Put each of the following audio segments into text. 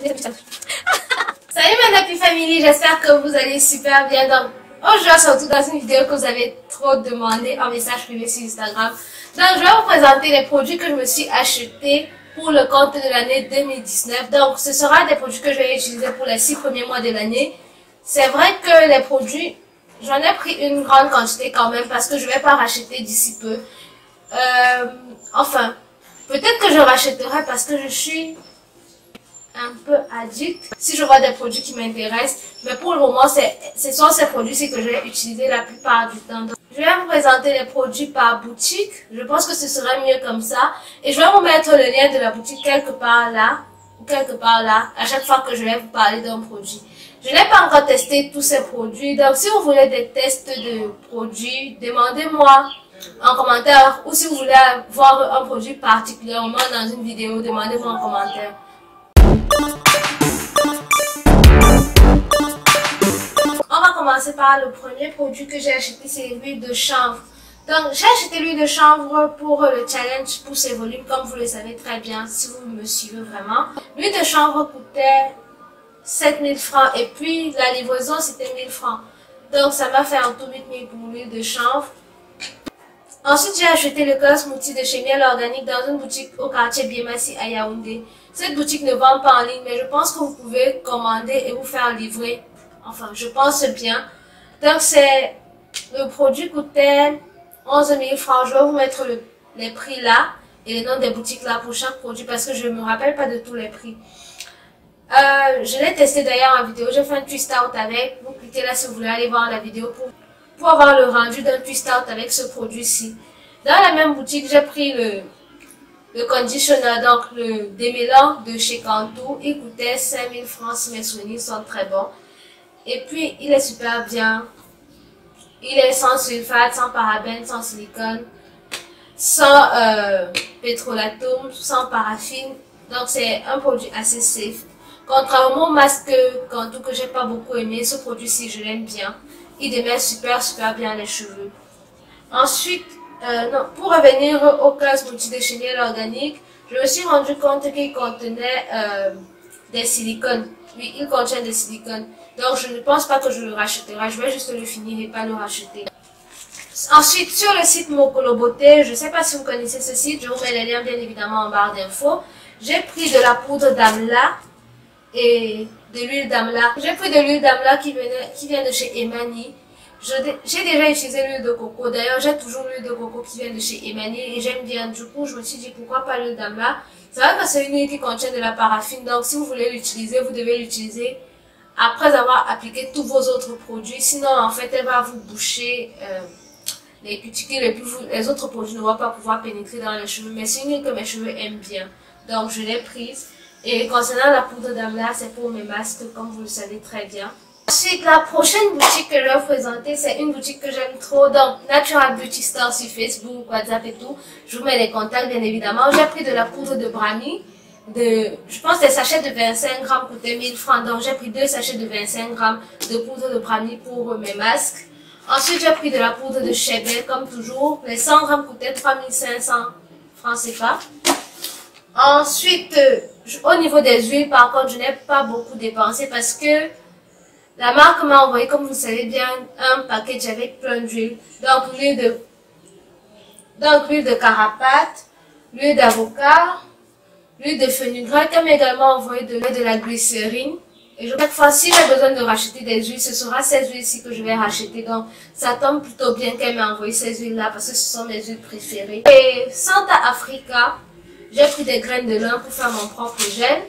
Salut ma Nappy Family, j'espère que vous allez super bien. Donc, aujourd'hui, surtout dans une vidéo que vous avez trop demandé en message privé sur Instagram. Donc, je vais vous présenter les produits que je me suis achetés pour le compte de l'année 2019. Donc, ce sera des produits que je vais utiliser pour les 6 premiers mois de l'année. C'est vrai que les produits, j'en ai pris une grande quantité quand même parce que je vais pas racheter d'ici peu. Enfin, peut-être que je rachèterai parce que je suis un peu addict si je vois des produits qui m'intéressent, mais pour le moment ce sont ces produits-ci que je vais utiliser la plupart du temps. Donc, je vais vous présenter les produits par boutique. Je pense que ce serait mieux comme ça, et je vais vous mettre le lien de la boutique quelque part là ou quelque part là à chaque fois que je vais vous parler d'un produit. Je n'ai pas encore testé tous ces produits, donc si vous voulez des tests de produits, demandez-moi en commentaire, ou si vous voulez voir un produit particulièrement dans une vidéo, demandez-moi en commentaire. On va commencer par le premier produit que j'ai acheté, c'est l'huile de chanvre. Donc j'ai acheté l'huile de chanvre pour le challenge Pousse et Volume, comme vous le savez très bien si vous me suivez vraiment. L'huile de chanvre coûtait 7000 francs et puis la livraison c'était 1000 francs. Donc ça m'a fait en tout 8000 pour l'huile de chanvre. Ensuite, j'ai acheté le cœur smoothie de chez Miel Organique dans une boutique au quartier Biemassi à Yaoundé. Cette boutique ne vend pas en ligne, mais je pense que vous pouvez commander et vous faire livrer. Enfin, je pense bien. Donc, le produit coûtait 11 000 francs. Je vais vous mettre les prix là et les noms des boutiques là pour chaque produit parce que je ne me rappelle pas de tous les prix. Je l'ai testé d'ailleurs en vidéo. J'ai fait un twist out avec. Vous cliquez là si vous voulez aller voir la vidéo pour avoir le rendu d'un twist out avec ce produit-ci. Dans la même boutique, j'ai pris le conditioner, donc le démêlant de chez Cantu. Il coûtait 5000 francs si mes souvenirs sont très bons. Et puis, il est super bien. Il est sans sulfate, sans parabènes, sans silicone, sans pétrolatum, sans paraffine. Donc, c'est un produit assez safe. Contrairement au masque Cantu que j'ai pas beaucoup aimé, ce produit-ci, je l'aime bien. Il démêle super bien les cheveux. Ensuite, pour revenir au cœur smoothie de chez Miel Organique, je me suis rendu compte qu'il contenait des silicones. Oui, il contient des silicones. Donc, je ne pense pas que je le rachèterai. Je vais juste le finir et pas le racheter. Ensuite, sur le site Mokolo Beauté, je ne sais pas si vous connaissez ce site, je vous mets les liens bien évidemment en barre d'infos. J'ai pris de la poudre d'amla et de l'huile d'amla. J'ai pris de l'huile d'amla qui vient de chez Emani. J'ai déjà utilisé l'huile de coco. D'ailleurs, j'ai toujours l'huile de coco qui vient de chez Emani et j'aime bien. Du coup, je me suis dit pourquoi pas l'huile d'amla. C'est vrai que c'est une huile qui contient de la paraffine. Donc, si vous voulez l'utiliser, vous devez l'utiliser après avoir appliqué tous vos autres produits. Sinon, en fait, elle va vous boucher les cuticules et puis les autres produits ne vont pas pouvoir pénétrer dans les cheveux. Mais c'est une huile que mes cheveux aiment bien. Donc, je l'ai prise. Et concernant la poudre d'amla, c'est pour mes masques, comme vous le savez très bien. Ensuite, la prochaine boutique que je vais vous présenter, c'est une boutique que j'aime trop. Donc, Natural Beauty Store sur Facebook, WhatsApp et tout. Je vous mets les contacts, bien évidemment. J'ai pris de la poudre de Brahmi. Je pense que les sachets de 25 grammes coûtaient 1000 francs. Donc, j'ai pris 2 sachets de 25 grammes de poudre de Brahmi pour mes masques. Ensuite, j'ai pris de la poudre de Chebel, comme toujours. Les 100 grammes coûtaient 3500 francs CFA. Ensuite, au niveau des huiles, par contre, je n'ai pas beaucoup dépensé parce que la marque m'a envoyé, comme vous savez bien, un package avec plein d'huile. Donc, l'huile de carapate, l'huile d'avocat, l'huile de fenugrec. Elle m'a également envoyé de la glycérine. Et chaque fois, si j'ai besoin de racheter des huiles, ce sera ces huiles-ci que je vais racheter. Donc, ça tombe plutôt bien qu'elle m'ait envoyé ces huiles-là parce que ce sont mes huiles préférées. Et Santa Africa, j'ai pris des graines de lin pour faire mon propre gel.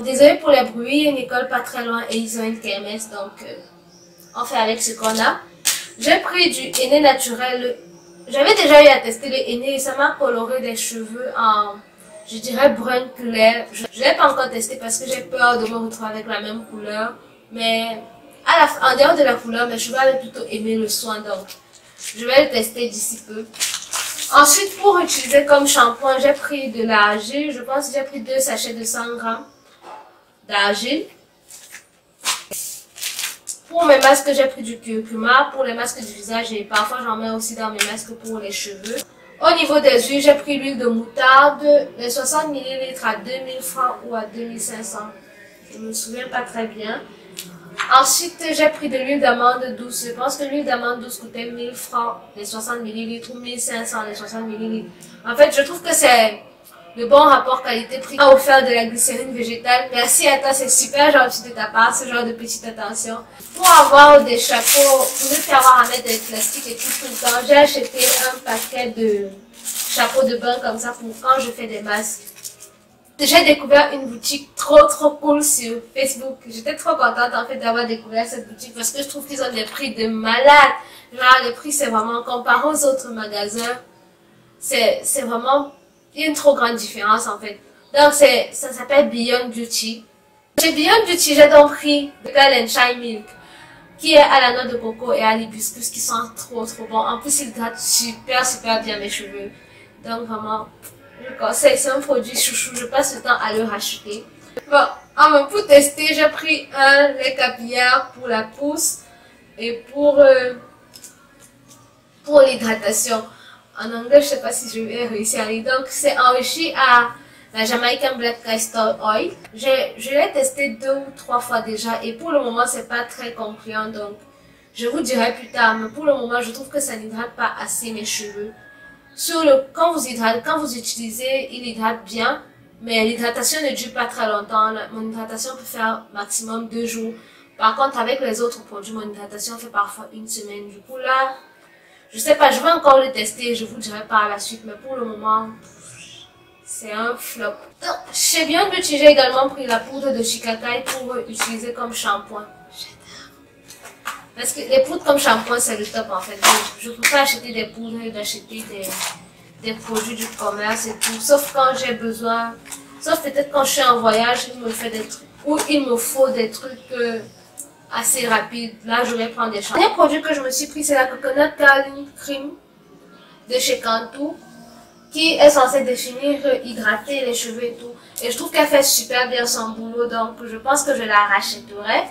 Désolée pour les bruits, il y a une école pas très loin et ils ont une KMS, donc on fait avec ce qu'on a. J'ai pris du henné naturel. J'avais déjà eu à tester le henné et ça m'a coloré des cheveux en, je dirais, brun clair. Je ne l'ai pas encore testé parce que j'ai peur de me retrouver avec la même couleur. Mais en dehors de la couleur, mes cheveux avaient plutôt aimé le soin, donc je vais le tester d'ici peu. Ensuite, pour utiliser comme shampoing, j'ai pris de l'argile. Je pense que j'ai pris 2 sachets de 100 grammes d'argile. Pour mes masques, j'ai pris du curcuma. Pour les masques du visage, et parfois j'en mets aussi dans mes masques pour les cheveux. Au niveau des huiles, j'ai pris l'huile de moutarde, les 60 ml à 2000 francs ou à 2500. Je me souviens pas très bien. Ensuite, j'ai pris de l'huile d'amande douce. Je pense que l'huile d'amande douce coûtait 1000 francs les 60 ml ou 1500 les 60 ml. En fait, je trouve que c'est le bon rapport qualité-prix. A offert de la glycérine végétale. Merci à toi, c'est super gentil de ta part, ce genre de petite attention. Pour avoir des chapeaux, pour ne pas avoir à mettre des plastiques et tout le temps, j'ai acheté un paquet de chapeaux de bain comme ça pour quand je fais des masques. J'ai découvert une boutique trop cool sur Facebook. J'étais trop contente en fait d'avoir découvert cette boutique parce que je trouve qu'ils ont des prix de malade. Genre les prix c'est vraiment comparé aux autres magasins. C'est vraiment, il y a une trop grande différence en fait. Donc ça s'appelle Beyond Beauty. Chez Beyond Beauty j'ai donc pris le Girl Shine Milk qui est à la noix de coco et à l'hibiscus qui sont trop bons. En plus il hydrate super bien mes cheveux. Donc vraiment, je conseille, c'est un produit chouchou, je passe le temps à le racheter. Bon, pour tester, j'ai pris un lait capillaire pour la pousse et pour l'hydratation. En anglais, je sais pas si je vais réussir à lire. Donc, c'est enrichi à la Jamaican Black Castor Oil. Je l'ai testé 2 ou 3 fois déjà et pour le moment, c'est pas très concluant. Donc, je vous dirai plus tard. Mais pour le moment, je trouve que ça n'hydrate pas assez mes cheveux. Quand vous utilisez, il hydrate bien, mais l'hydratation ne dure pas très longtemps. Mon hydratation peut faire maximum 2 jours. Par contre, avec les autres produits, mon hydratation fait parfois 1 semaine. Du coup, là, je sais pas, je vais encore le tester, je vous dirai par la suite, mais pour le moment, c'est un flop. Donc, chez Beyond Beauty, j'ai également pris la poudre de Shikakai pour utiliser comme shampoing. Parce que les poudres comme shampoing, c'est le top en fait. Donc, je ne peux pas acheter des poudres et d'acheter des produits du commerce et tout. Sauf quand j'ai besoin. Sauf peut-être quand je suis en voyage, il me fait des trucs. Ou il me faut des trucs assez rapides. Là, je vais prendre des shampoings. Le dernier produit que je me suis pris, c'est la Coconut Curling Cream de chez Cantu. Qui est censée définir, hydrater les cheveux et tout. Et je trouve qu'elle fait super bien son boulot. Donc, je pense que je la rachèterai.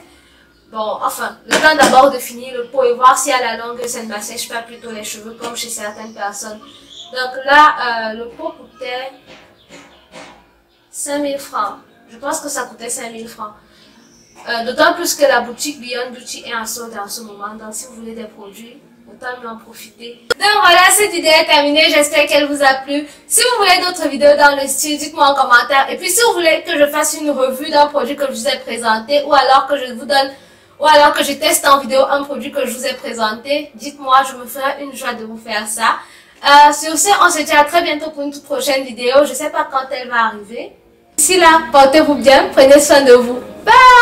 Bon, enfin, le temps d'abord de finir le pot et voir si à la longue ça ne m'assèche pas plutôt les cheveux comme chez certaines personnes. Donc là, le pot coûtait 5000 francs. Je pense que ça coûtait 5000 francs. D'autant plus que la boutique Beyond Beauty est en solde en ce moment. Donc si vous voulez des produits, autant mieux en profiter. Donc voilà, cette vidéo est terminée. J'espère qu'elle vous a plu. Si vous voulez d'autres vidéos dans le style, dites-moi en commentaire. Et puis si vous voulez que je fasse une revue d'un produit que je vous ai présenté ou alors que je vous donne ou alors que je teste en vidéo un produit que je vous ai présenté, dites-moi, je me ferai une joie de vous faire ça. Sur ce, on se dit à très bientôt pour une toute prochaine vidéo. Je ne sais pas quand elle va arriver. D'ici là, portez-vous bien, prenez soin de vous. Bye!